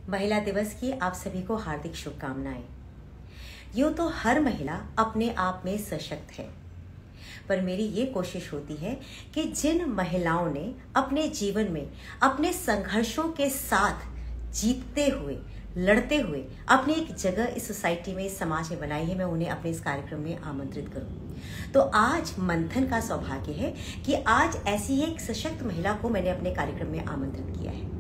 महिला दिवस की आप सभी को हार्दिक शुभकामनाएं। यूं तो हर महिला अपने आप में सशक्त है, पर मेरी ये कोशिश होती है कि जिन महिलाओं ने अपने जीवन में अपने संघर्षों के साथ जीतते हुए, लड़ते हुए अपनी एक जगह इस सोसाइटी में, इस समाज में बनाई है, मैं उन्हें अपने इस कार्यक्रम में आमंत्रित करूं। तो आज मंथन का सौभाग्य है कि आज ऐसी ही एक सशक्त महिला को मैंने अपने कार्यक्रम में आमंत्रित किया है।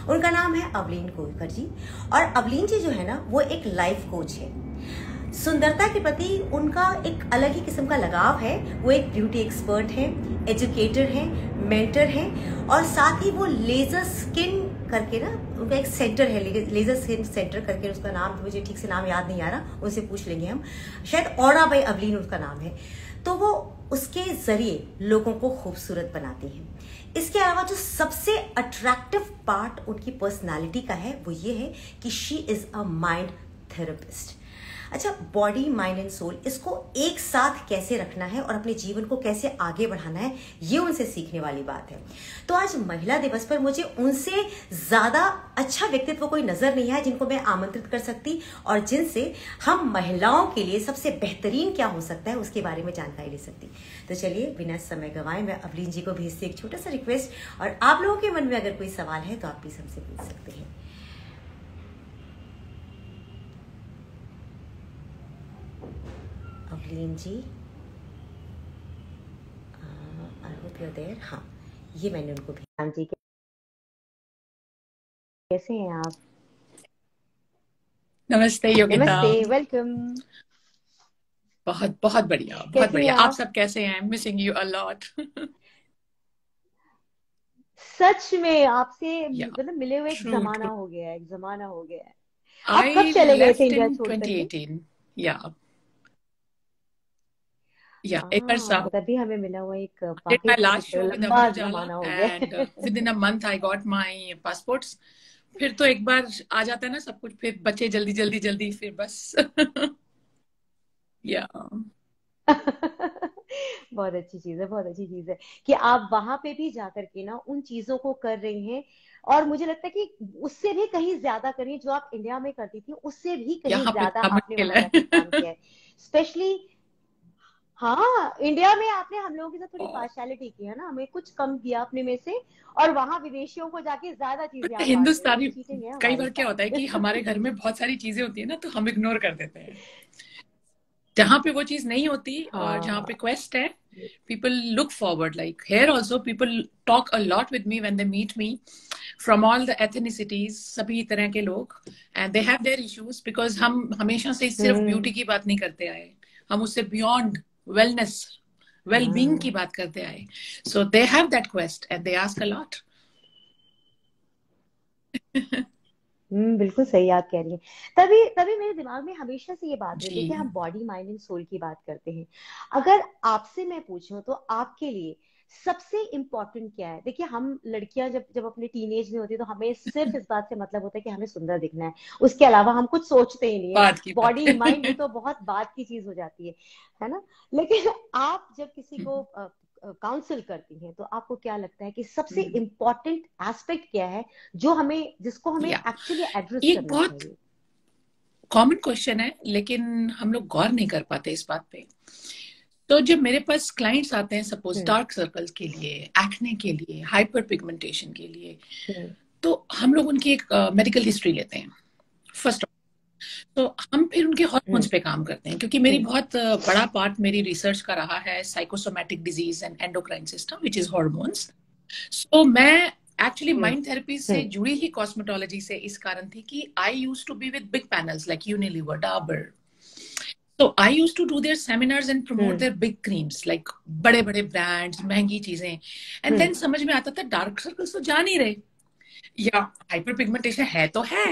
उनका नाम है अवलीन कोलकर जी। और अवलीन जी जो है ना, वो एक लाइफ कोच है। सुंदरता के प्रति उनका एक अलग ही किस्म का लगाव है। वो एक ब्यूटी एक्सपर्ट है, एजुकेटर है, मेंटर है, और साथ ही वो लेजर स्किन करके ना, उनका एक सेंटर है, लेजर स्किन सेंटर करके, उसका नाम मुझे ठीक से नाम याद नहीं आ रहा, उनसे पूछ लेंगे हम। शायद औरा बाई अवलीन उसका नाम है। तो वो उसके जरिए लोगों को खूबसूरत बनाती हैं। इसके अलावा जो सबसे अट्रैक्टिव पार्ट उनकी पर्सनालिटी का है वो ये है कि she is a mind therapist. अच्छा, बॉडी, माइंड एंड सोल, इसको एक साथ कैसे रखना है और अपने जीवन को कैसे आगे बढ़ाना है, ये उनसे सीखने वाली बात है। तो आज महिला दिवस पर मुझे उनसे ज्यादा अच्छा व्यक्तित्व कोई नजर नहीं आया जिनको मैं आमंत्रित कर सकती और जिनसे हम महिलाओं के लिए सबसे बेहतरीन क्या हो सकता है उसके बारे में जानकारी ले सकती। तो चलिए बिना समय गंवाए मैं अवलीन जी को भेजती एक छोटा सा रिक्वेस्ट, और आप लोगों के मन में अगर कोई सवाल है तो आप प्लीज हमसे पूछ सकते हैं। Avleen ji, I hope you are there. हाँ, ये मैंने उनको भेजा। जी, कैसे हैं आप? नमस्ते योगिता। नमस्ते, वेलकम। बहुत बहुत बढ़िया, बहुत कैसी बढ़िया। हैं आप सब कैसे हैं? Missing you a lot. सच में आपसे या मतलब मिले हुए एक ट्रू जमाना ट्रू। हो गया है, एक जमाना हो गया है। आप कब आई चले गए थे लेफ्ट इंडिया इन छोड़ करके? 2018। या एक अरसा हो। तभी हमें मिला हुआ एक डिड काफी माय लास्ट शो विद लंबा अमर उजाला जमाना हो गया एंड है। With in a month I got my passports. फिर तो एक बार आ जाता है ना सब कुछ, फिर बच्चे जल्दी जल्दी जल्दी, फिर बस। या बहुत अच्छी चीज है, बहुत अच्छी चीज है कि आप वहां पे भी जाकर के ना उन चीजों को कर रही हैं। और मुझे लगता है कि उससे भी कहीं ज्यादा करी, जो आप इंडिया में करती थी उससे भी कहीं यहाँ पे ज्यादा बड़ा आपने मुश्किल वहां है। जाके काम किया है। स्पेशली हाँ, इंडिया में आपने हम लोगों के साथ थोड़ी पार्शियलिटी की है ना, हमें कुछ कम दिया अपने में से, और वहां विदेशियों को जाके ज्यादा चीजें आप बांट रहे हो। ये हिंदुस्तानी चीटिंग है कई हमारे बार क्या होता है साथ। कि हमारे घर में बहुत सारी चीजें होती है ना, तो हम इग्नोर कर देते हैं जहां पे वो चीज नहीं होती। और जहां पे हाँ। क्वेस्ट है, people look forward. Like here also people talk a lot with me when they meet me from all the ethnicities, सभी तरह के लोग, and they have their issues because हम हमेशा से सिर्फ ब्यूटी हम्म। की बात नहीं करते आए, हम उससे बियॉन्ड वेलनेस, वेल बींग की हाँ। बात करते आए। So they have that quest and they ask a lot. बिल्कुल सही आप कह रही हैं। तभी तभी मेरे दिमाग में हमेशा से ये बात रही है कि जी, हम बॉडी, माइंड एंड सोल की बात करते हैं। अगर आपसे मैं पूछूं तो आपके लिए सबसे इम्पोर्टेंट क्या है? देखिए, हम लड़कियां जब जब अपने टीनेज में होती है तो हमें सिर्फ इस बात से मतलब होता है कि हमें सुंदर दिखना है। उसके अलावा हम कुछ सोचते ही नहीं है। बात की बात बॉडी, माइंड, ये है। तो बहुत बात की चीज हो जाती है ना। लेकिन आप जब किसी को काउंसिल करती हैं तो आपको क्या लगता है कि सबसे इम्पोर्टेंट एस्पेक्ट क्या है जो हमें, जिसको हमें या एक्चुअली एड्रेस एक करना बहुत चाहिए? कॉमन क्वेश्चन है, लेकिन हम लोग गौर नहीं कर पाते इस बात पे। तो जब मेरे पास क्लाइंट्स आते हैं, सपोज हम्म। डार्क सर्कल्स के लिए, एक्ने के लिए, हाइपर पिगमेंटेशन के लिए, हम्म। तो हम लोग उनकी एक मेडिकल हिस्ट्री लेते हैं फर्स्ट। तो हम फिर उनके हॉर्मोन्स हम्म। पे काम करते हैं, क्योंकि मेरी हम्म। बहुत बड़ा पार्ट मेरी रिसर्च का रहा है psychosomatic disease and endocrine system which is hormones. So मैं एक्चुअली हम्म। माइंड थेरेपी से हम्म। जुड़ी ही कॉस्मेटोलॉजी से इस कारण थी कि I used to be with big panels like Unilever, Dabur. So I used to do their seminars and promote hmm. their big creams, like बड़े बड़े ब्रांड्स, महंगी चीजें। एंड देन समझ में आता था डार्क सर्कल्स तो जा नहीं रहे, या हाइपर पिगमेंटेशन है तो है।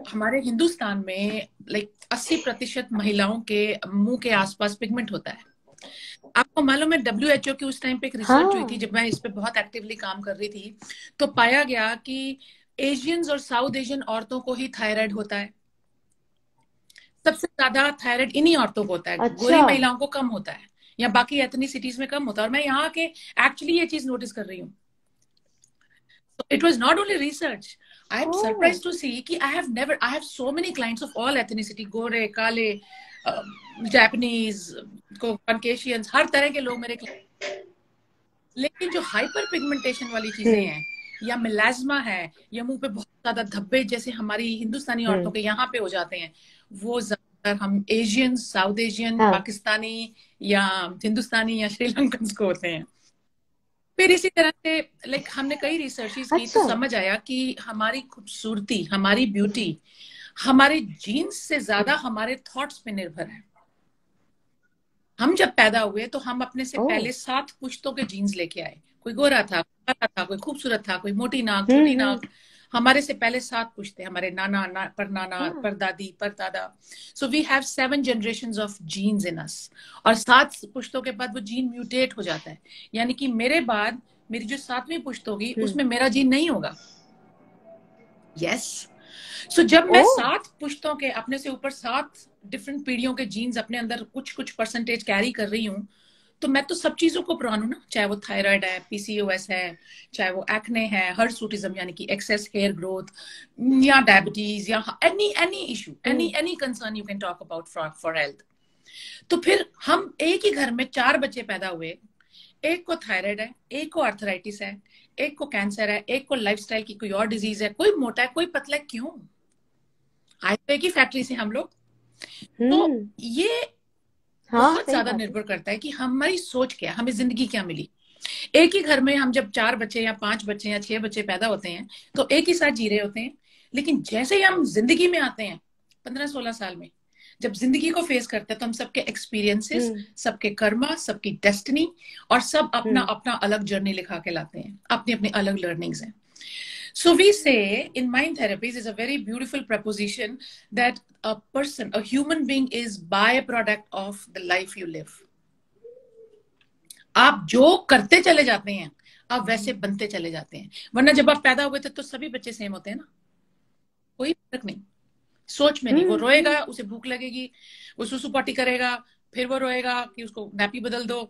हमारे हिंदुस्तान में लाइक 80% महिलाओं के मुंह के आसपास पिगमेंट होता है। आपको मालूम है WHO की उस टाइम पे एक रिसर्च हुई थी हाँ। जब मैं इस पे बहुत एक्टिवली काम कर रही थी, तो पाया गया कि एशियंस और साउथ एशियन औरतों को ही थायराइड होता है। सबसे ज्यादा थायराइड इन्हीं औरतों को होता है, गोरी अच्छा। महिलाओं को कम होता है, या बाकी एथनिसिटीज में कम होता है। और मैं यहाँ के एक्चुअली ये चीज नोटिस कर रही हूँ। It was not only research, I am surprise to see कि I have so many clients of all ethnicity, गोरे, काले, जापानीज, कॉकेशियंस, हर तरह के लोग मेरे। लेकिन जो हाइपर पिगमेंटेशन वाली चीजें हैं, या मिलाज्मा है, या मुंह पे बहुत ज्यादा धब्बे जैसे हमारी हिंदुस्तानी औरतों के यहाँ पे हो जाते हैं, वो ज्यादातर हम एशियन, साउथ एशियन, पाकिस्तानी या हिंदुस्तानी या श्रीलंकन को होते हैं। फिर इसी तरह से लाइक हमने कई रिसर्चेस की, तो समझ आया कि हमारी खूबसूरती, हमारी ब्यूटी हमारे जीन्स से ज्यादा हमारे थॉट्स पे निर्भर है। हम जब पैदा हुए तो हम अपने से पहले 7 पुश्तों के जीन्स लेके आए। कोई गोरा था, काला था, कोई खूबसूरत था, कोई मोटी नाक, छोटी नाक। हमारे से पहले 7 पुश्ते, हमारे नाना, परनाना, परदादी, परदादा। So we have 7 generations of genes in us. और 7 पुश्तों के बाद वो जीन म्यूटेट हो जाता है, यानी कि मेरे बाद मेरी जो 7वीं पुश्त होगी उसमें मेरा जीन नहीं होगा। यस। सो जब मैं 7 पुश्तों के, अपने से ऊपर 7 डिफरेंट पीढ़ियों के जीन्स अपने अंदर कुछ परसेंटेज कैरी कर रही हूँ, तो मैं तो सब चीजों को प्रॉन हूँ ना, चाहे वो थायराइड है, पीसीओएस है, चाहे वो एक्ने है, हर्सुटिज्म यानी कि एक्सेस हेयर ग्रोथ, या डायबिटीज, या any issue, any concern you can talk about for health. तो फिर हम एक ही घर में 4 बच्चे पैदा हुए, एक को थायराइड है, एक को आर्थराइटिस है, एक को कैंसर है, एक को लाइफस्टाइल की कोई और डिजीज है, कोई मोटा है, कोई पतला है। क्यों? आए तो एक ही फैक्ट्री से हम लोग। तो ये बहुत ज्यादा निर्भर करता है कि हमारी सोच क्या है, हमें जिंदगी क्या मिली। एक ही घर में हम जब 4 बच्चे या 5 बच्चे या 6 बच्चे पैदा होते हैं तो एक ही साथ जी रहे होते हैं, लेकिन जैसे ही हम जिंदगी में आते हैं 15-16 साल में, जब जिंदगी को फेस करते हैं, तो हम सबके एक्सपीरियंसेस, सबके कर्मा, सबकी डेस्टिनी, और सब अपना अपना अलग जर्नी लिखा के लाते हैं, अपनी अपनी अलग लर्निंग्स हैं। So we say in mind therapies is a very beautiful proposition that a person, a human being is byproduct of the life you live. आप जो करते चले जाते हैं आप वैसे बनते चले जाते हैं, वरना जब आप पैदा हुए थे तो सभी बच्चे सेम होते हैं ना, कोई फर्क नहीं, सोच में नहीं। वो रोएगा, उसे भूख लगेगी, वो सुसु पॉटी करेगा, फिर वो रोएगा कि उसको नैपी बदल दो,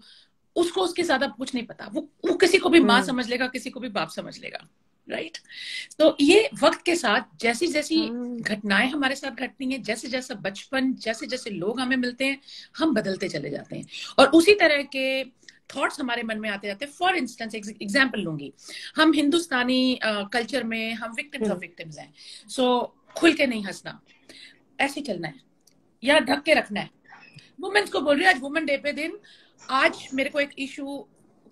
उसको उसके ज्यादा कुछ नहीं पता। वो किसी को भी माँ समझ लेगा, किसी को भी बाप समझ लेगा, राइट। तो ये वक्त के साथ जैसी जैसी घटनाएं हमारे साथ घटती हैं, जैसे जैसा बचपन, जैसे जैसे लोग हमें मिलते हैं, हम बदलते चले जाते हैं, और उसी तरह के थॉट्स हमारे मन में आते जाते हैं। फॉर इंस्टेंस एग्जाम्पल लूंगी, हम हिंदुस्तानी कल्चर में हम विक्टिम्स ऑफ विक्टिम्स हैं। सो खुल के नहीं हंसना, ऐसे चलना है, या ढक के रखना है। वुमेन्स को बोल रही है, आज वुमेन डे पे दिन, आज मेरे को एक इशू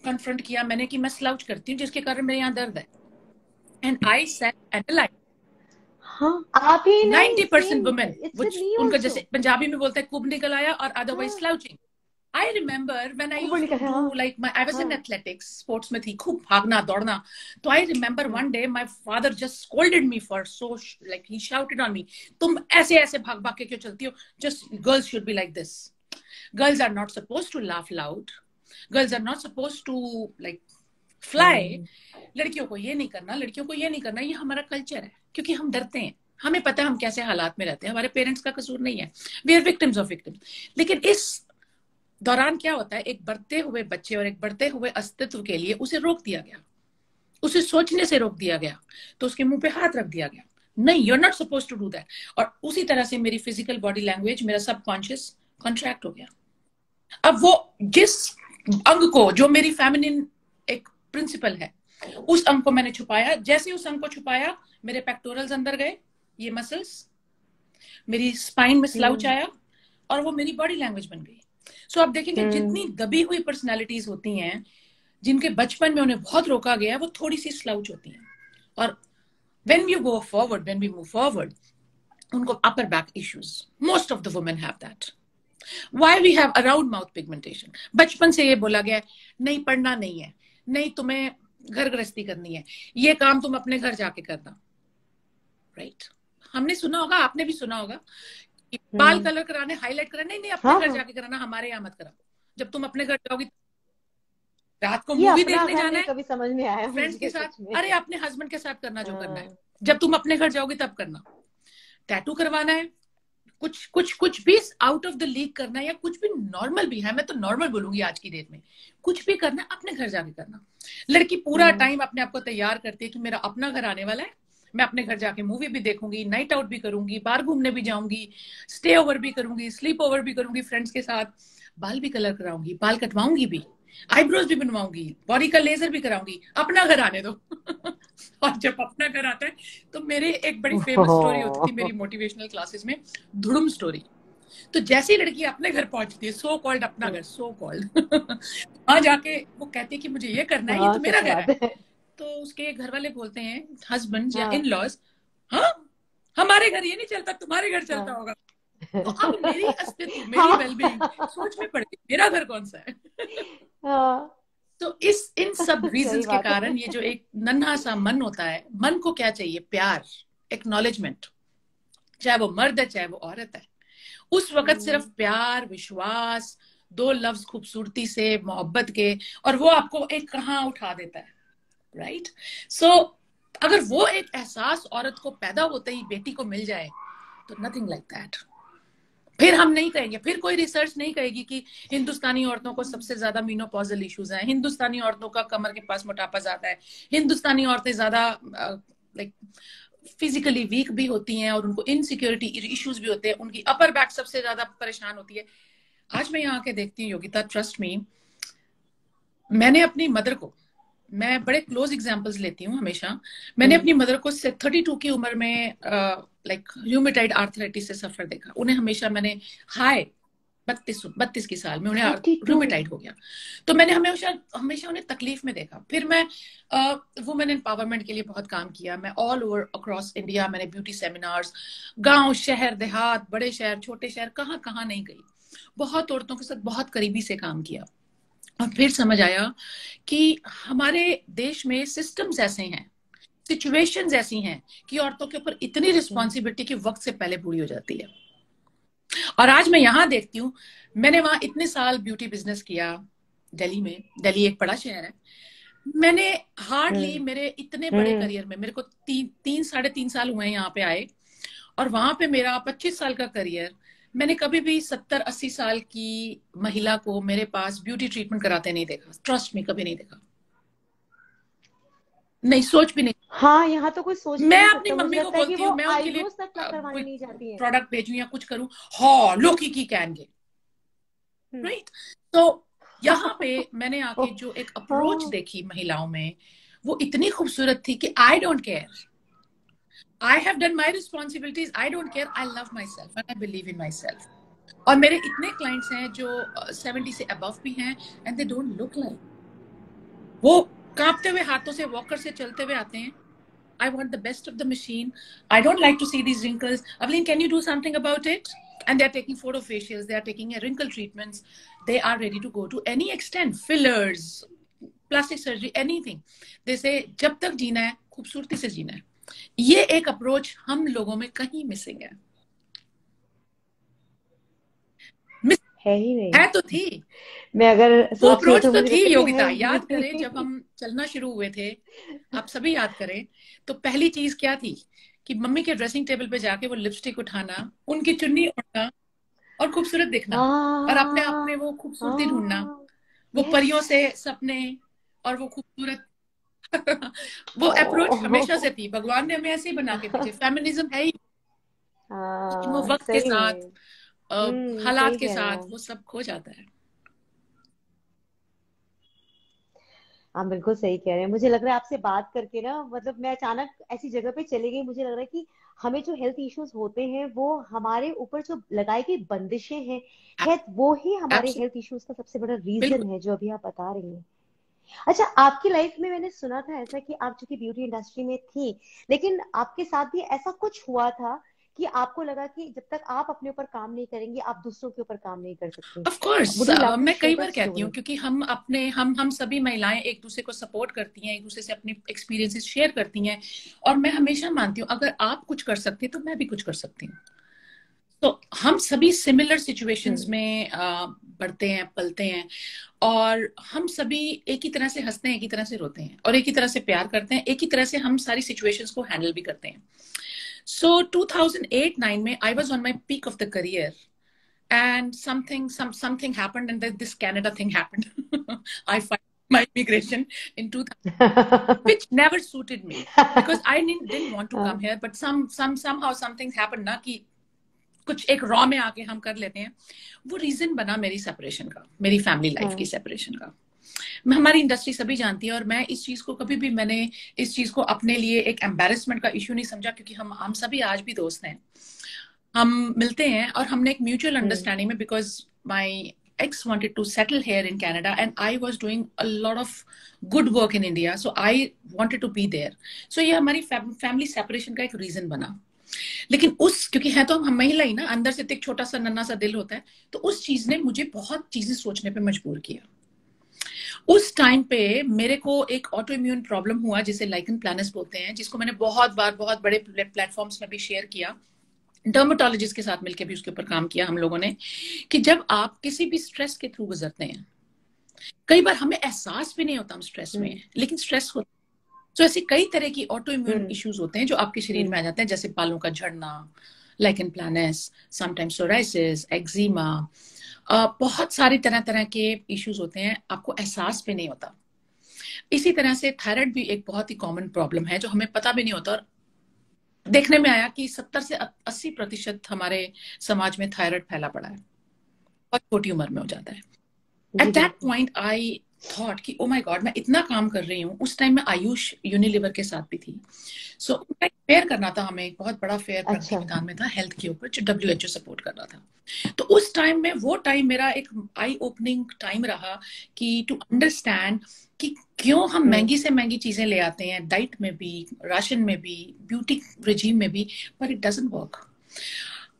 कन्फ्रंट किया मैंने कि मैं स्लाउच करती हूँ जिसके कारण मेरे यहाँ दर्द है, एंड आई सेड एनालाइज। आप ही 90% वुमेन, उनका जैसे पंजाबी में बोलते हैं कुब निकल आया, और otherwise slouching. I remember when I used to do like I was in athletics, sports में थी, खूब भागना दौड़ना। तो I remember one day my father just scolded me for like he shouted on me, तुम ऐसे ऐसे भाग भाग के क्यों चलती हो? Just girls should be like this. Girls are not supposed to laugh loud. Girls are not supposed to like fly. लड़कियों को ये नहीं करना, लड़कियों को ये नहीं करना, ये हमारा कल्चर है। क्योंकि हम डरते हैं, हमें पता है हम कैसे हालात में रहते हैं, हमारे पेरेंट्स का कसूर नहीं है, we are victims of victims. लेकिन इस दौरान क्या होता है, एक बढ़ते हुए बच्चे और एक बढ़ते हुए अस्तित्व के लिए उसे रोक दिया गया, उसे सोचने से रोक दिया गया, तो उसके मुंह पे हाथ रख दिया गया, नहीं, you are not suppose to do that. और उसी तरह से मेरी फिजिकल बॉडी लैंग्वेज, मेरा सबकॉन्शियस कॉन्ट्रैक्ट हो गया। अब वो जिस अंग को, जो मेरी फेमिनिन एक प्रिंसिपल है, उस अंग को मैंने छुपाया, जैसे उस अंग को छुपाया मेरे पेक्टोरल्स अंदर गए, ये मसल्स, मेरी स्पाइन में स्लाउच आया, और वो मेरी बॉडी लैंग्वेज बन गई। सो आप देखेंगे जितनी दबी हुई पर्सनालिटीज होती हैं, जिनके बचपन में उन्हें बहुत रोका गया है, वो थोड़ी सी स्लाउच होती हैं, और when we go forward, when we move forward, उनको upper back issues, most of the women have that. Why we have around mouth pigmentation? बचपन से ये बोला गया है, नहीं पढ़ना नहीं है, नहीं तुम्हें घर गृहस्थी करनी है, ये काम तुम अपने घर जाके करना, राइट? हमने सुना होगा, आपने भी सुना होगा, बाल कलर कराने, हाईलाइट कराने, नहीं अपने घर जाके कराना, हमारे यहाँ मत कराओ। जब तुम अपने घर जाओगी, रात को मूवी देखने जाना है, कभी समझ नहीं आया फ्रेंड्स के साथ, अरे अपने हस्बैंड के साथ करना जो करना है, जब तुम अपने घर जाओगी तब करना। टैटू करवाना है, कुछ भी आउट ऑफ द लीग करना है, या कुछ भी नॉर्मल भी है, मैं तो नॉर्मल बोलूंगी आज की डेट में, कुछ भी करना है अपने घर जाके करना। लड़की पूरा टाइम अपने आप को तैयार करती है कि मेरा अपना घर आने वाला है, मैं अपने घर जाके मूवी भी देखूंगी, नाइट आउट भी करूंगी, बाहर घूमने भी जाऊंगी, स्टे ओवर भी करूंगी, स्लीप ओवर भी करूंगी फ्रेंड्स के साथ, बाल भी कलर कराऊंगी, बाल कटवाऊंगी भी, आईब्रोज भी बनवाऊंगी, बॉडी का लेजर भी कराऊंगी, अपना घर आने दो। और जब अपना घर आता है तो मेरे एक बड़ी फेमस स्टोरी होती थी मेरी मोटिवेशनल क्लासेस में, धुड़ुम स्टोरी। तो जैसी लड़की अपने घर पहुंचती है, सो कॉल्ड अपना घर, सो कॉल्ड, वहां जाके वो कहती है कि मुझे ये करना है, ये तो मेरा घर है। तो उसके घर वाले बोलते हैं, हस्बैंड या इन लॉज, हाँ हमारे घर ये नहीं चलता, तुम्हारे घर चलता होगा। तो अब मेरी अस्तित्व, मेरी वेलबींग सोच में पड़ गई, मेरा घर कौन सा है। तो इन सब रीजंस के कारण ये जो एक नन्हा सा मन होता है, मन को क्या चाहिए, प्यार, एक्नॉलेजमेंट, चाहे वो मर्द है चाहे वो औरत है। उस वक्त सिर्फ प्यार, विश्वास, 2 लफ्ज खूबसूरती से, मोहब्बत के, और वो आपको एक कहां उठा देता है, राइट। सो अगर वो एक एहसास औरत को पैदा होते ही बेटी को मिल जाए तो नथिंग लाइक दैट। फिर हम नहीं कहेंगे, फिर कोई रिसर्च नहीं कहेगी कि हिंदुस्तानी औरतों को सबसे ज्यादा मीनोपॉजल इश्यूज हैं, हिंदुस्तानी औरतों का कमर के पास मोटापा ज्यादा है, हिंदुस्तानी औरतें ज्यादा लाइक फिजिकली वीक भी होती हैं और उनको इनसिक्योरिटी इश्यूज भी होते हैं, उनकी अपर बैक सबसे ज्यादा परेशान होती है। आज मैं यहाँ आके देखती हूँ योगिता, ट्रस्ट मी, मैंने अपनी मदर को, मैं बड़े क्लोज एग्जांपल्स लेती हूँ हमेशा, मैंने अपनी मदर को 32 की उम्र में लाइक ह्यूमेटाइड आर्थराइटिस से सफर देखा। उन्हें हमेशा मैंने 32 की साल में उन्हें ह्यूमेटाइड हो गया, तो मैंने हमेशा उन्हें तकलीफ में देखा। फिर मैं वुमेन एम्पावरमेंट के लिए बहुत काम किया, मैं ऑल ओवर अक्रॉस इंडिया मैंने ब्यूटी सेमिनार्स, गांव, शहर, देहात, बड़े शहर, छोटे शहर, कहाँ कहाँ नहीं गई, बहुत औरतों के साथ बहुत करीबी से काम किया। और फिर समझ आया कि हमारे देश में सिस्टम्स ऐसे हैं, सिचुएशंस ऐसी हैं कि औरतों के ऊपर इतनी रिस्पॉन्सिबिलिटी की वक्त से पहले पूरी हो जाती है। और आज मैं यहाँ देखती हूँ, मैंने वहां इतने साल ब्यूटी बिजनेस किया दिल्ली में, दिल्ली एक बड़ा शहर है, मैंने हार्डली मेरे इतने बड़े करियर में, मेरे को 3-3.5 साल हुए हैं यहाँ पे आए, और वहां पे मेरा 25 साल का करियर, मैंने कभी भी 70-80 साल की महिला को मेरे पास ब्यूटी ट्रीटमेंट कराते नहीं देखा। ट्रस्ट में कभी नहीं देखा, नहीं, सोच भी नहीं। हाँ, यहाँ तो कोई सोच मैं अपनी मम्मी को बोलती हूँ मैं उनके लिए कोई प्रोडक्ट भेजूं या कुछ करूं, हाँ लोकी की कहेंगे, राइट। तो यहाँ पे मैंने आके जो एक अप्रोच देखी महिलाओं में, वो इतनी खूबसूरत थी कि I don't care, I have done my responsibilities, I don't care, I love myself and I believe in myself. और मेरे इतने क्लाइंट्स हैं जो 70 से अबव भी हैं and they don't look like, वो कांपते हुए हाथों से, वॉकर से चलते हुए आते हैं। I want the best of the machine, I don't like to see these wrinkles, Avalin can you do something about it? And they are taking photo facials, they are taking wrinkle treatments, they are ready to go to any extent, fillers, plastic surgery, anything. They say जब तक जीना है खूबसूरती से जीना है। ये एक approach हम लोगों में कहीं मिसिंग है ही नहीं है। तो थी, मैं अगर वो अप्रोच तो थी योगिता, याद करें जब हम चलना शुरू हुए थे, आप सभी याद करें, तो पहली चीज क्या थी कि मम्मी के ड्रेसिंग टेबल पे जाके वो लिपस्टिक उठाना, उनकी चुन्नी ओढ़ना और खूबसूरत दिखना, और अपने आप में वो खूबसूरती ढूंढना, वो परियों से सपने और वो खूबसूरत वो अप्रोच हमेशा से थी, भगवान ने हमें ऐसे ही बना के भेजे। फेमिनिज्म है ही, वो वक्त के साथ, हालात के साथ वो सब खो जाता है। आप बिल्कुल सही कह रहे हैं। मुझे लग रहा है आपसे बात करके ना, मतलब मैं अचानक ऐसी जगह पे चली गई, मुझे लग रहा है कि हमें जो हेल्थ इश्यूज होते हैं वो हमारे ऊपर जो लगाई गई बंदिशें हैं, शायद वो ही हमारे हेल्थ इश्यूज का सबसे बड़ा रीजन है, जो अभी आप बता रही हैं। अच्छा, आपकी लाइफ में मैंने सुना था ऐसा कि आप चूंकि ब्यूटी इंडस्ट्री में थी, लेकिन आपके साथ भी ऐसा कुछ हुआ था कि आपको लगा कि जब तक आप अपने ऊपर काम नहीं करेंगे, आप दूसरों के ऊपर काम नहीं कर सकते। ऑफ कोर्स, मैं कई बार कहती हूँ, क्योंकि हम सभी महिलाएं एक दूसरे को सपोर्ट करती हैं, एक दूसरे से अपनी एक्सपीरियंसेस शेयर करती हैं, और मैं हमेशा मानती हूँ अगर आप कुछ कर सकते हैं तो मैं भी कुछ कर सकती हूँ। तो हम सभी सिमिलर सिचुएशंस में बढ़ते हैं, पलते हैं, और हम सभी एक ही तरह से हंसते हैं, एक ही तरह से रोते हैं, और एक ही तरह से प्यार करते हैं, एक ही तरह से हम सारी सिचुएशंस को हैंडल भी करते हैं। So 2008-9 में I was on my peak of the career and something happened and then this Canada thing happened. I filed my immigration in 2000, which never suited me because I didn't want to come here, but somehow something happened ना कि कुछ एक raw में आके हम कर लेते हैं, वो रीजन बना मेरी सेपरेशन का, मेरी फैमिली लाइफ की सेपरेशन का। हमारी इंडस्ट्री सभी जानती है, और मैं इस चीज को कभी भी मैंने इस चीज को अपने लिए एक एम्बेरसमेंट का इश्यू नहीं समझा, क्योंकि हम सभी आज भी दोस्त हैं, हम मिलते हैं और हमने एक म्यूचुअल अंडरस्टैंडिंग में, because my ex wanted to settle here in Canada and I was doing a lot of good work in India, so I wanted to be there. So ये हमारी फैमिली सेपरेशन का एक reason बना। लेकिन क्योंकि है तो हम महिला ही ना, अंदर से एक छोटा सा नन्हा सा दिल होता है, तो उस चीज ने मुझे बहुत चीजें सोचने पे मजबूर किया। उस टाइम पे मेरे को एक ऑटो इम्यून प्रॉब्लम हुआ जिसे लाइकन प्लैनस बोलते हैं, जिसको मैंने बहुत बड़े प्लेटफॉर्म्स में भी शेयर किया, डर्मेटोलॉजिस्ट के साथ मिलकर भी उसके ऊपर काम किया हम लोगों ने, कि जब आप किसी भी स्ट्रेस के थ्रू गुजरते हैं, कई बार हमें एहसास भी नहीं होता हम स्ट्रेस में हैं, लेकिन स्ट्रेस होता है। तो ऐसे कई तरह की ऑटो इम्यून इश्यूज होते हैं जो आपके शरीर में आ जाते हैं, जैसे बालों का झड़ना, lichen planus, sometimes psoriasis, eczema, बहुत सारी तरह के इश्यूज होते हैं, आपको एहसास भी नहीं होता। इसी तरह से थायराइड भी एक बहुत ही कॉमन प्रॉब्लम है जो हमें पता भी नहीं होता, और देखने में आया कि 70 से 80% हमारे समाज में थायराइड फैला पड़ा है, बहुत छोटी उम्र में हो जाता है। At that point I thought कि ओ माय गॉड, मैं इतना काम कर रही हूँ। उस टाइम में आयुष यूनिलीवर के साथ भी थी, सो उनका एक फेयर करना था हमें, एक बहुत बड़ा फेयर प्रगति मैदान में था हेल्थ के ऊपर, जो WHO सपोर्ट कर रहा था। तो उस टाइम में वो टाइम मेरा एक आई ओपनिंग टाइम रहा कि टू अंडरस्टैंड कि क्यों हम महंगी से महंगी चीजें ले आते हैं, डाइट में भी, राशन में भी, ब्यूटी रेजीम में भी, पर इट डजंट वर्क।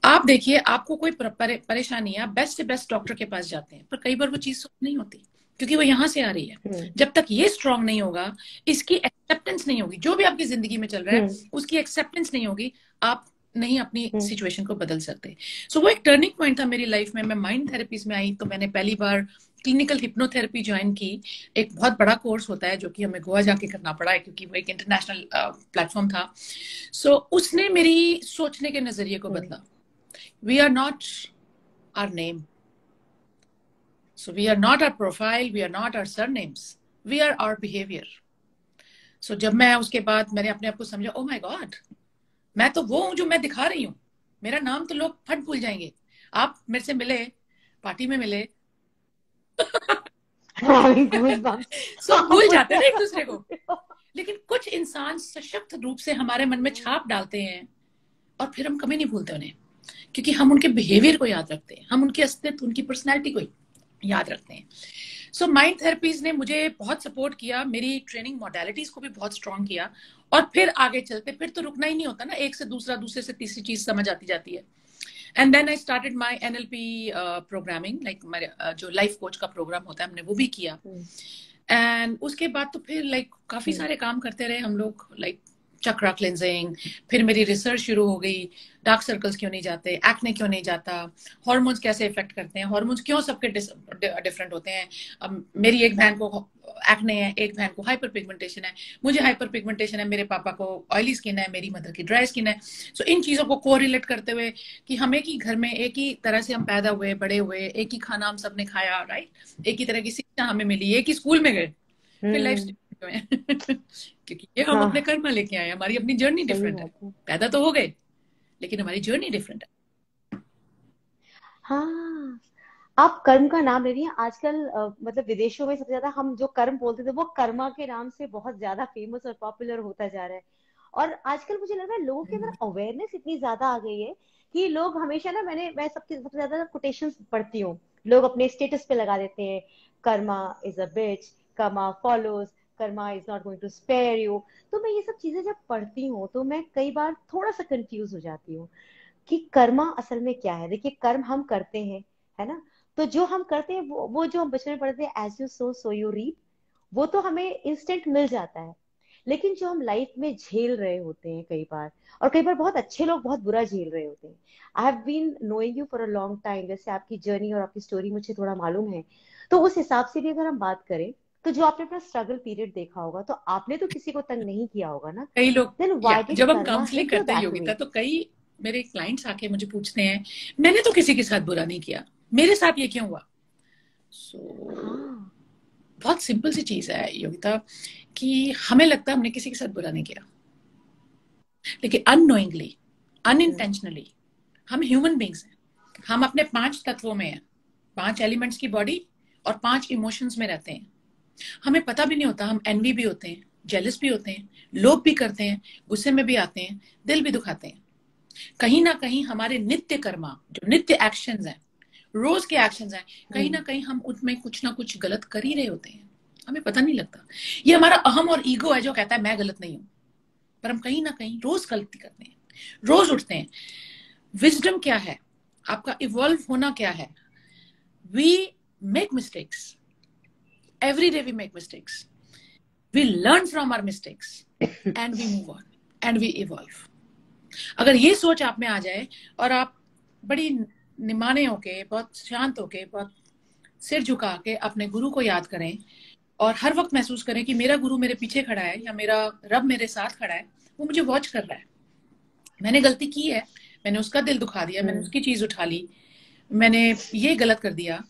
आप देखिए, आपको कोई परेशानी है, आप बेस्ट से बेस्ट डॉक्टर के पास जाते हैं, पर कई बार वो चीज नहीं होती, क्योंकि वो यहाँ से आ रही है। जब तक ये स्ट्रांग नहीं होगा, इसकी एक्सेप्टेंस नहीं होगी, जो भी आपकी जिंदगी में चल रहा है उसकी एक्सेप्टेंस नहीं होगी, आप नहीं अपनी सिचुएशन को बदल सकते। सो वो एक टर्निंग पॉइंट था मेरी लाइफ में। मैं माइंड थेरेपीज में आई, तो मैंने पहली बार क्लिनिकल हिप्नोथेरेपी ज्वाइन की। एक बहुत बड़ा कोर्स होता है जो कि हमें गोवा जाके करना पड़ा है, क्योंकि वो एक इंटरनेशनल प्लेटफॉर्म था। सो उसने मेरी सोचने के नजरिए को बदला। We are not our name, so we are not our profile, we are not our surnames, we are our behavior. So जब मैं उसके बाद मैंने अपने आप को समझा, oh my God, मैं तो वो हूं जो मैं दिखा रही हूँ, मेरा नाम तो लोग फट भूल जाएंगे। आप मेरे से मिले, पार्टी में मिले so भूल जाते हैं एक दूसरे को, लेकिन कुछ इंसान सशक्त रूप से हमारे मन में छाप डालते हैं और फिर हम कभी नहीं भूलते उन्हें, क्योंकि हम उनके बिहेवियर को याद रखते हैं, हम उनके अस्तित्व, उनकी पर्सनैलिटी को याद रखते हैं। सो माइंड थेरेपीज ने मुझे बहुत सपोर्ट किया, मेरी ट्रेनिंग मॉडलिटीज को भी बहुत स्ट्रॉन्ग किया, और फिर आगे चलते, फिर तो रुकना ही नहीं होता ना, एक से दूसरा, दूसरे से तीसरी चीज समझ आती जाती है। And then I started my NLP programming, like जो लाइफ कोच का प्रोग्राम होता है, हमने वो भी किया। एंड उसके बाद तो फिर लाइक काफी सारे काम करते रहे हम लोग, लाइक चक्रा क्लेंजिंग, फिर मेरी रिसर्च शुरू हो गई, डार्क सर्कल्स क्यों नहीं जाते, एक्ने क्यों नहीं जाता, हार्मोन्स कैसे इफेक्ट करते हैं, हार्मोन्स क्यों सबके डिफरेंट होते हैं। अब मेरी एक बहन को एक्ने है, एक बहन को हाइपर पिगमेंटेशन है, मुझे हाइपर पिगमेंटेशन है, मेरे पापा को ऑयली स्किन है, मेरी मदर की ड्राई स्किन है। सो इन चीजों को कोरिलेट करते हुए कि हमें कि घर में एक ही तरह से हम पैदा हुए, बड़े हुए, एक ही खाना हम सबने खाया, राइट, एक ही तरह की शिक्षा हमें मिली, एक ही स्कूल में गए, फिर लाइफ क्योंकि ये हम अपने कर्म लेके आए, हमारी अपनी जर्नी डिफरेंट है। पैदा तो हो गए, लेकिन हमारी जर्नी डिफरेंट है। हाँ, आप कर्म का नाम ले रही हैं। आजकल मतलब विदेशों में सबसे ज्यादा हम जो कर्म बोलते थे वो कर्मा के नाम से बहुत ज्यादा फेमस और पॉपुलर होता जा रहा है। और आजकल मुझे लग रहा है लोगों के अंदर अवेयरनेस इतनी ज्यादा आ गई है कि लोग हमेशा ना, मैं सबसे ज्यादा कोटेशंस पढ़ती हूँ, लोग अपने स्टेटस पे लगा देते हैं, karma is a bitch, karma follows, karma is not going to spare you. तो मैं ये सब चीजें जब पढ़ती हूँ तो मैं कई बार थोड़ा सा कंफ्यूज हो जाती हूँ कि कर्मा असल में क्या है। देखिए, कर्म हम करते हैं, है ना, तो जो हम करते हैं वो जो हम बचपन में पढ़ते हैं, as you sow so you reap, वो तो हमें इंस्टेंट मिल जाता है। लेकिन जो हम लाइफ में झेल रहे होते हैं कई बार, और कई बार बहुत अच्छे लोग बहुत बुरा झेल रहे होते हैं। I have been knowing you for a long time, जैसे आपकी जर्नी और आपकी स्टोरी मुझे थोड़ा मालूम है, तो उस हिसाब से भी अगर हम बात करें तो जो आपने अपना स्ट्रगल पीरियड देखा होगा, तो आपने तो किसी को तंग नहीं किया होगा ना। कई लोग, Then why did जब हम karma काउंसलिंग hit you करते हैं that योगिता, way? तो कई मेरे क्लाइंट्स आके मुझे पूछते हैं, मैंने तो किसी के साथ बुरा नहीं किया, मेरे साथ ये क्यों हुआ। सो बहुत सिंपल सी चीज है योगिता, कि हमें लगता है हमने किसी के साथ बुरा नहीं किया, लेकिन अननोइंगली, अनइंटेंशनली हम ह्यूमन बींग्स हैं। हम अपने 5 तत्वों में हैं, 5 एलिमेंट्स की बॉडी और 5 इमोशंस में रहते हैं। हमें पता भी नहीं होता, हम एनवी भी होते हैं, जेलस भी होते हैं, लोभ भी करते हैं, गुस्से में भी आते हैं, दिल भी दुखाते हैं। कहीं ना कहीं हमारे नित्य कर्मा, जो नित्य एक्शंस हैं, रोज के एक्शंस हैं, कहीं ना कहीं हम उनमें कुछ ना कुछ गलत कर ही रहे होते हैं, हमें पता नहीं लगता। ये हमारा अहम और ईगो है जो कहता है मैं गलत नहीं हूं, पर हम कहीं ना कहीं रोज गलती करते हैं, रोज उठते हैं। विजडम क्या है, आपका इवॉल्व होना क्या है? We make mistakes, every day we make mistakes, we learn from our mistakes and we move on and we evolve. अगर ये सोच आप में आ जाए और आप बड़ी निमाने होके, बहुत शांत होके, बहुत सिर झुका के अपने गुरु को याद करें और हर वक्त महसूस करें कि मेरा गुरु मेरे पीछे खड़ा है या मेरा रब मेरे साथ खड़ा है, वो मुझे वॉच कर रहा है। मैंने गलती की है, मैंने उसका दिल दुखा दिया, मैंने उसकी चीज उठा ली, मैंने ये गलत कर दिया,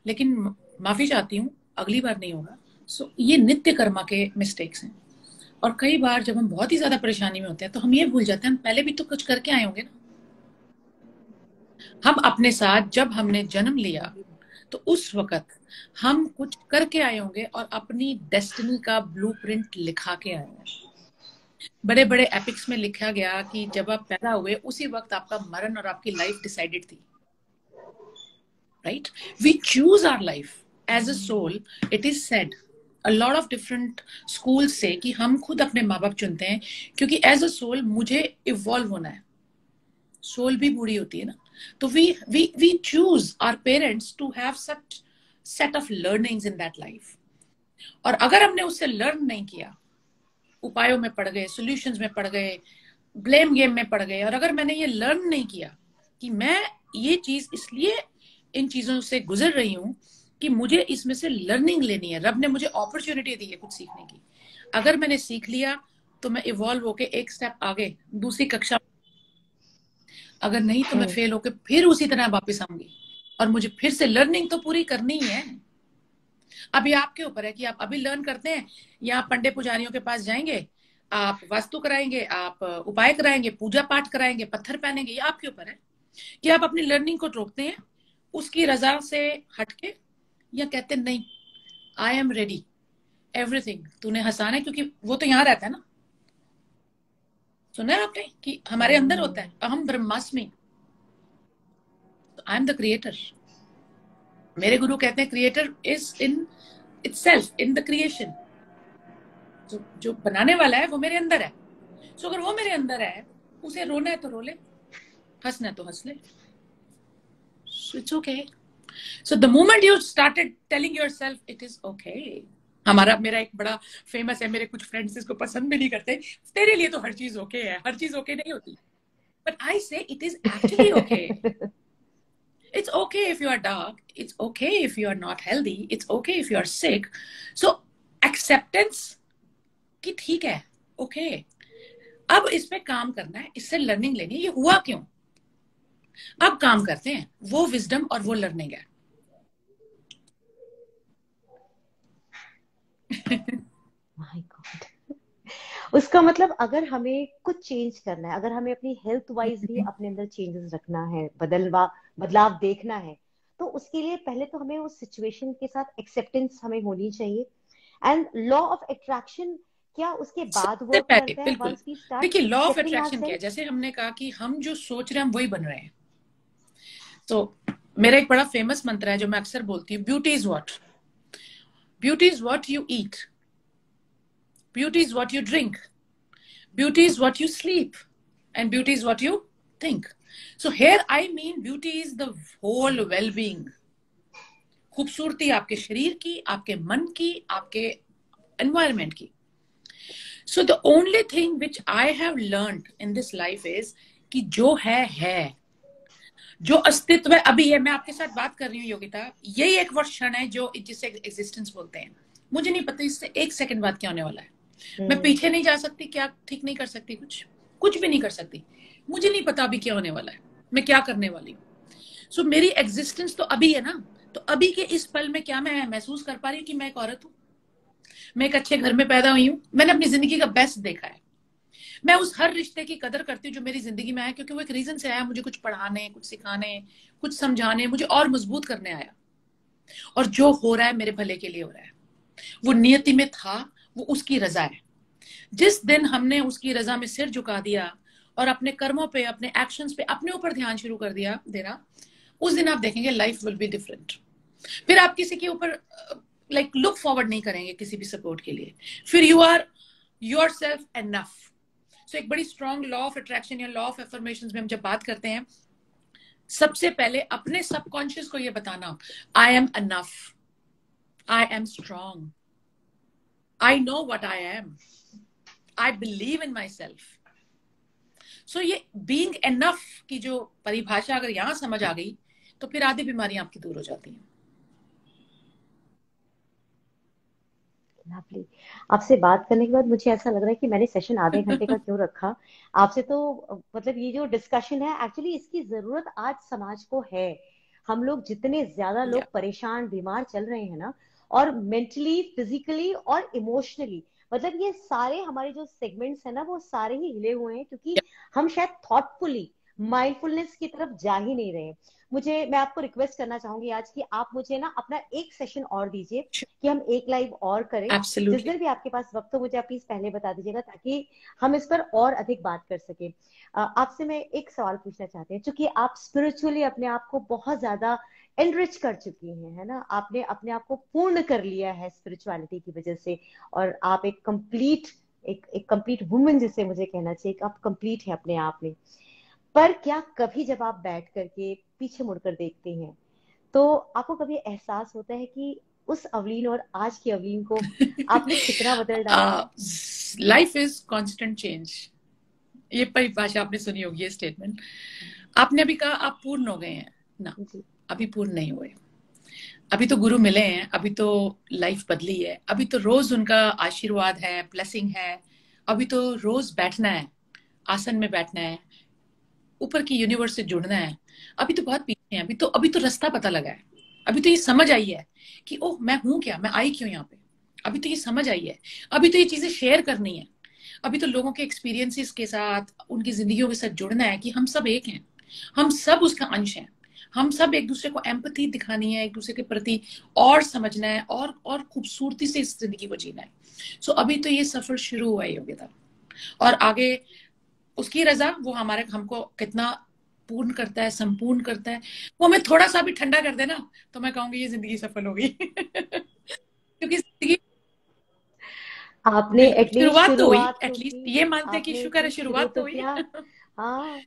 लेकिन माफी चाहती हूँ, अगली बार नहीं होगा। सो ये नित्य कर्मा के मिस्टेक्स हैं। और कई बार जब हम बहुत ही ज्यादा परेशानी में होते हैं तो हम ये भूल जाते हैं हम पहले भी तो कुछ करके आए होंगे ना। हम अपने साथ जब हमने जन्म लिया तो उस वक्त हम कुछ करके आए होंगे और अपनी डेस्टिनी का ब्लूप्रिंट लिखा के आए हैं। बड़े बड़े एपिक्स में लिखा गया कि जब आप पैदा हुए उसी वक्त आपका मरण और आपकी लाइफ डिसाइडेड थी, right? We choose our life as a soul. It is said a lot of different schools से कि हम खुद अपने माँ बाप चुनते हैं, क्योंकि एज अ सोल मुझे इवॉल्व होना है। सोल भी बूढ़ी होती है ना, तो we choose our parents to have such set of learnings in that life. और अगर हमने उससे लर्न नहीं किया, उपायों में पड़ गए, सॉल्यूशंस में पड़ गए, ब्लेम गेम में पड़ गए, और अगर मैंने ये लर्न नहीं किया कि मैं ये चीज इसलिए इन चीजों से गुजर रही हूं कि मुझे इसमें से लर्निंग लेनी है, रब ने मुझे अपॉर्चुनिटी दी है कुछ सीखने की, अगर मैंने सीख लिया तो मैं इवॉल्व होके एक स्टेप आगे दूसरी कक्षा, अगर नहीं तो मैं फेल होके फिर उसी तरह वापस आऊंगी और मुझे फिर से लर्निंग तो पूरी करनी ही है। अभी आपके ऊपर है कि आप अभी लर्न करते हैं या आप पंडे पुजारियों के पास जाएंगे, आप वास्तु कराएंगे, आप उपाय कराएंगे, पूजा पाठ कराएंगे, पत्थर पहनेंगे, ये आपके ऊपर है कि आप अपनी लर्निंग को रोकते हैं उसकी रजा से हटके, या कहते हैं नहीं, आई एम रेडी एवरीथिंग, तूने हंसाना है, क्योंकि वो तो यहाँ रहता है ना। सुना है आपने कि हमारे अंदर होता है अहम ब्रह्मास्मि, आई एम द क्रिएटर। मेरे गुरु कहते हैं creator is in itself, in the creation. जो बनाने वाला है वो मेरे अंदर है। सो अगर वो मेरे अंदर है, उसे रोना है तो रो ले, हंसना है तो हंस ले, it's okay. So the moment you started telling yourself it is okay. मेरा एक बड़ा फेमस है, मेरे कुछ फ्रेंड्स इसको पसंद भी नहीं करते, तेरे लिए तो हर चीज ओके है, हर चीज ओके नहीं होती, बट आई से it is actually okay. It's okay if you are dark. It's okay if you are not healthy. It's okay if you are sick. So acceptance कि ठीक है, okay. अब इस पे काम करना है, इससे लर्निंग लेनी है, ये हुआ क्यों, अब काम करते हैं, वो विजडम और वो लर्निंग है। My God. उसका मतलब अगर हमें कुछ चेंज करना है, अगर हमें अपनी हेल्थ वाइज भी अपने अंदर चेंजेस रखना है, बदलाव देखना है, तो उसके लिए पहले तो हमें उस सिचुएशन के साथ एक्सेप्टेंस हमें होनी चाहिए। एंड लॉ ऑफ अट्रैक्शन क्या उसके बाद वर्क करता है वंस वी स्टार्ट? देखिए लॉ ऑफ अट्रैक्शन क्या है, जैसे हमने कहा कि हम जो सोच रहे हैं हम वही बन रहे हैं। तो मेरा एक बड़ा फेमस मंत्र है जो मैं अक्सर बोलती हूँ, beauty is what, beauty is what you eat, beauty is what you drink, beauty is what you sleep, and beauty is what you think. So here I mean beauty is the whole well-being. खूबसूरती आपके शरीर की, आपके मन की, आपके environment की। So the only thing which I have learned in this life is कि जो है, जो अस्तित्व है अभी है, मैं आपके साथ बात कर रही हूँ योगिता, यही एक वर्ष क्षण है जो जिसे एग्जिस्टेंस बोलते हैं। मुझे नहीं पता इससे एक सेकंड बाद क्या होने वाला है, मैं पीछे नहीं जा सकती, क्या ठीक नहीं कर सकती, कुछ भी नहीं कर सकती, मुझे नहीं पता अभी क्या होने वाला है, मैं क्या करने वाली हूँ। सो मेरी एग्जिस्टेंस तो अभी है ना, तो अभी के इस पल में क्या मैं महसूस कर पा रही हूँ कि मैं एक औरत हूँ, मैं एक अच्छे घर में पैदा हुई हूँ, मैंने अपनी जिंदगी का बेस्ट देखा है। मैं उस हर रिश्ते की कदर करती हूँ जो मेरी जिंदगी में आया, क्योंकि वो एक रीजन से आया, मुझे कुछ पढ़ाने, कुछ सिखाने, कुछ समझाने, मुझे और मजबूत करने आया। और जो हो रहा है मेरे भले के लिए हो रहा है, वो नियति में था, वो उसकी रजा है। जिस दिन हमने उसकी रजा में सिर झुका दिया और अपने कर्मों पे, अपने एक्शंस पे, अपने ऊपर ध्यान शुरू कर दिया देना, उस दिन आप देखेंगे लाइफ विल बी डिफरेंट। फिर आप किसी के ऊपर लाइक लुक फॉरवर्ड नहीं करेंगे किसी भी सपोर्ट के लिए। फिर you are yourself enough. So एक बड़ी स्ट्रॉन्ग लॉ ऑफ अट्रैक्शन या लॉ ऑफ एफर्मेशन में हम जब बात करते हैं, सबसे पहले अपने सबकॉन्शियस को ये बताना, I am enough, I am strong, I know what I am, I believe in myself. So ये बीइंग एनफ की जो परिभाषा अगर यहां समझ आ गई, तो फिर आधी बीमारियां आपकी दूर हो जाती हैं। लवली। आपसे बात करने के बाद मुझे ऐसा लग रहा है कि मैंने सेशन आधे घंटे का क्यों रखा आपसे। तो मतलब ये जो डिस्कशन है एक्चुअली इसकी जरूरत आज समाज को है। हम लोग जितने ज्यादा या लोग परेशान बीमार चल रहे हैं ना, और मेंटली, फिजिकली और इमोशनली, मतलब ये सारे हमारे जो सेगमेंट्स है ना वो सारे ही हिले हुए हैं, क्योंकि हम शायद थॉटफुली माइंडफुलनेस की तरफ जा ही नहीं रहे। मैं आपको रिक्वेस्ट करना चाहूंगी आज कि आप मुझे ना अपना एक सेशन और दीजिए, कि हम एक लाइव और करें। जिस एब्सोल्युटली। दिन भी आपके पास वक्त हो मुझे आप प्लीज पहले बता दीजिएगा, ताकि हम इस पर और अधिक बात कर सके। आपसे मैं एक सवाल पूछना चाहती हूँ, क्योंकि आप स्पिरिचुअली अपने आप को बहुत ज्यादा एनरिच कर चुकी हैं, है ना, आपने अपने आप को पूर्ण कर लिया है स्पिरिचुअलिटी की वजह से, और आप एक कंप्लीट, एक कंप्लीट वुमन जिसे मुझे कहना चाहिए, आप कंप्लीट है अपने आप में। पर क्या कभी जब आप बैठ करके पीछे मुड़कर देखते हैं, तो आपको कभी एहसास होता है कि उस अवलीन और आज की अवलीन को आपने कितना बदल डाला है? लाइफ इज कांस्टेंट चेंज, ये परिभाषा आपने सुनी होगी, ये स्टेटमेंट। आपने अभी कहा आप पूर्ण हो गए हैं ना, जी। अभी पूर्ण नहीं हुए। अभी तो गुरु मिले हैं, अभी तो लाइफ बदली है, अभी तो रोज उनका आशीर्वाद है, ब्लेसिंग है। अभी तो रोज बैठना है, आसन में बैठना है, ऊपर की यूनिवर्स से जुड़ना है। अभी तो बहुत पीछे हैं, अभी तो रास्ता पता लगा है। अभी तो ये समझ आई है कि ओह मैं हूं क्या, मैं आई क्यों यहाँ पे। अभी तो ये समझ आई है, अभी तो ये चीजें शेयर करनी है। अभी तो लोगों के एक्सपीरियंसेस के साथ, उनकी जिंदगियों के साथ जुड़ना है कि हम सब एक हैं, हम सब उसका अंश हैं। हम सब एक दूसरे को एम्पैथी दिखानी है, एक दूसरे के प्रति और समझना है, और खूबसूरती से इस जिंदगी को जीना है। सो अभी तो ये सफर शुरू हुआ है योग्यता, और आगे उसकी रजा वो हमारे हमको कितना पूर्ण करता है, संपूर्ण करता है। वो हमें थोड़ा सा भी ठंडा कर देना, तो मैं कहूंगी ये जिंदगी सफल हो गई। क्योंकि जिंदगी आपने बिल्कुल एटलीस्ट शुरुआत तो हुई, शुरुआत तो एटलीस्ट की। ये मानते हैं कि आपने शुक्र है एटलीस्ट शुरू शुरुआत तो तो हुई। किया। हाँ।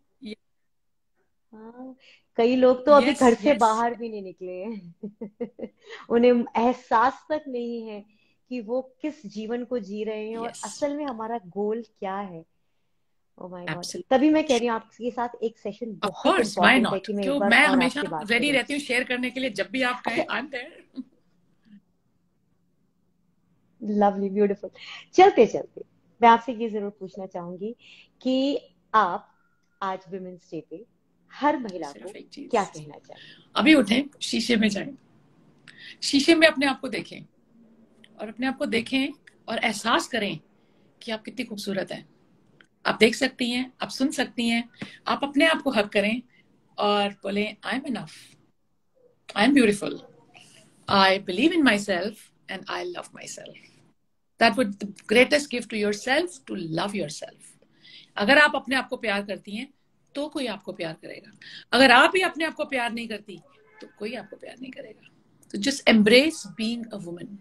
हाँ। कई लोग तो अभी यस घर से यस। बाहर भी नहीं निकले हैं। उन्हें एहसास तक नहीं है कि वो किस जीवन को जी रहे हैं और यस असल में हमारा गोल क्या है। ओ माय गॉड, तभी मैं कह एब्सोल्युटली। रही हूँ आपके साथ एक सेशन ऑफ बहुत कोर्स, व्हाई इंपॉर्टेंट है नॉट। कि मैं एक क्यों, बार मैं और हमेशा आपसे बात रेडी करूं। रहती हूँ शेयर करने के लिए, जब भी आप अच्छा। कहें I am there. Lovely, beautiful. चलते चलते मैं आपसे ये जरूर पूछना चाहूंगी कि आप आज वुमेन्स डे पे हर महिला सिर्फ को एक क्या चीज, कहना चाहेंगे? अभी उठें, शीशे में जाएं, शीशे में अपने आप को देखें, और अपने आप को देखें और एहसास करें कि आप कितनी खूबसूरत हैं। आप देख सकती हैं, आप सुन सकती हैं। आप अपने आप को हक करें और बोले I am enough, I am beautiful, I believe in myself and I love myself. That would the greatest gift to yourself, to love yourself. अगर आप अपने आप को प्यार करती हैं तो कोई आपको प्यार करेगा। अगर आप ही अपने आप को प्यार नहीं करती तो कोई आपको प्यार नहीं करेगा। तो just embrace being a woman.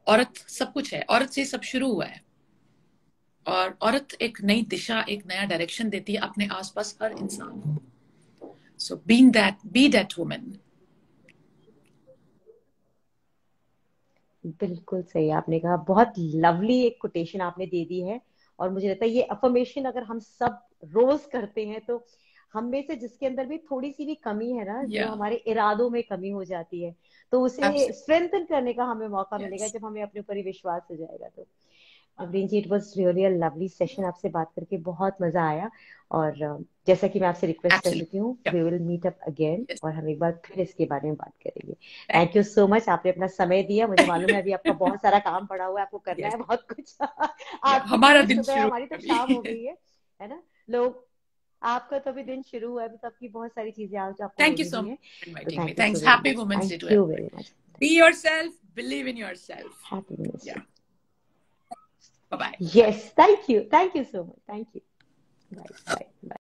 औरत सब कुछ है, औरत से सब शुरू हुआ है, और औरत एक नई दिशा, एक नया डायरेक्शन देती है अपने आसपास हर इंसान को। So being that, be that woman. बिल्कुल सही आपने कहा, बहुत लवली एक कोटेशन आपने दे दी है। और मुझे लगता है ये अफर्मेशन अगर हम सब रोज करते हैं, तो हम में से जिसके अंदर भी थोड़ी सी भी कमी है ना, जो या हमारे इरादों में कमी हो जाती है, तो उसे एब्सोल्युटली। स्ट्रेंथन करने का हमें मौका मिलेगा यस। जब हमें अपने ऊपर ही विश्वास हो जाएगा। तो Navreen ji, it was really a lovely session, आपसे बात करके बहुत मजा आया। और जैसा कि मैं आपसे रिक्वेस्ट कर चुकी हूँ, absolutely, we will meet up again yes, और हम एक बार फिर इसके बारे में बात करेंगे। थैंक यू सो मच, आपने अपना समय दिया। मुझे मालूम है अभी आपका बहुत सारा काम पड़ा हुआ है, आपको करना यस, है बहुत कुछ। आपकी तो हमारा अभी दिन सुबह, शुरू हमारी तो अभी। शाम हो गई है ना। लोग, आपका तो अभी दिन शुरू हुआ है, अभी तो आपकी बहुत सारी चीजें आज आपको थैंक यू होनी सो भी मच है। फॉर तो inviting me, thank you so thanks, very happy much, women's day to thank you very everyone. Much. Be yourself, believe in yourself, happy या, minister. Bye bye. Yes, thank you so much, thank you. Bye bye bye.